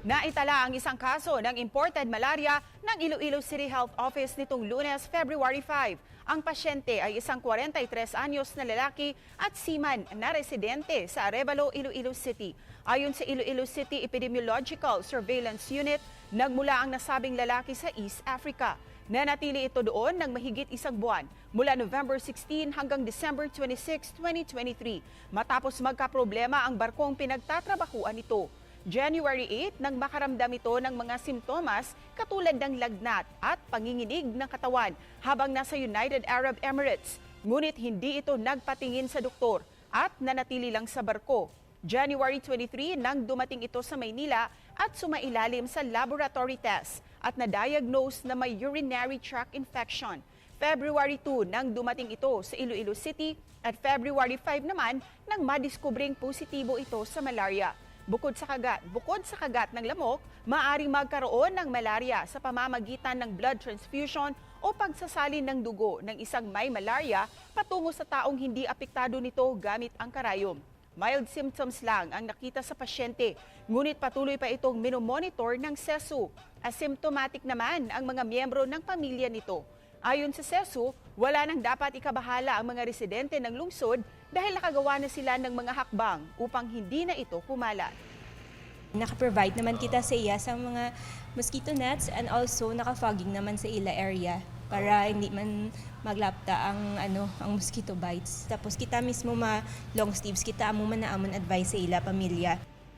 Naitala ang isang kaso ng imported malaria ng Iloilo City Health Office nitong Lunes, February 5. Ang pasyente ay isang 43 anyos na lalaki at seaman na residente sa Arevalo, Iloilo City. Ayon sa Iloilo City Epidemiological Surveillance Unit, nagmula ang nasabing lalaki sa East Africa. Nanatili ito doon ng mahigit isang buwan mula November 16 hanggang December 26, 2023 matapos magkaproblema ang barkong pinagtatrabahuan nito. January 8 nang makaramdam ito ng mga simptomas katulad ng lagnat at panginginig ng katawan habang nasa United Arab Emirates. Ngunit hindi ito nagpatingin sa doktor at nanatili lang sa barko. January 23 nang dumating ito sa Maynila at sumailalim sa laboratory test at na-diagnose na may urinary tract infection. February 2 nang dumating ito sa Iloilo City at February 5 naman nang madiskubring positibo ito sa malaria. Bukod sa kagat ng lamok, maaaring magkaroon ng malaria sa pamamagitan ng blood transfusion o pagsasalin ng dugo ng isang may malaria patungo sa taong hindi apektado nito gamit ang karayom. Mild symptoms lang ang nakita sa pasyente, ngunit patuloy pa itong minomonitor ng SESU. Asymptomatic naman ang mga miyembro ng pamilya nito. Ayon sa SESU, wala nang dapat ikabahala ang mga residente ng lungsod dahil nakagawa na sila ng mga hakbang upang hindi na ito kumalat. Naka-provide naman kita sa iya sa mga mosquito nets and also naka-fogging naman sa ila area para hindi man maglapta ang mosquito bites. Tapos kita mismo long sleeves kita amo man na amon advice sa ila pamilya.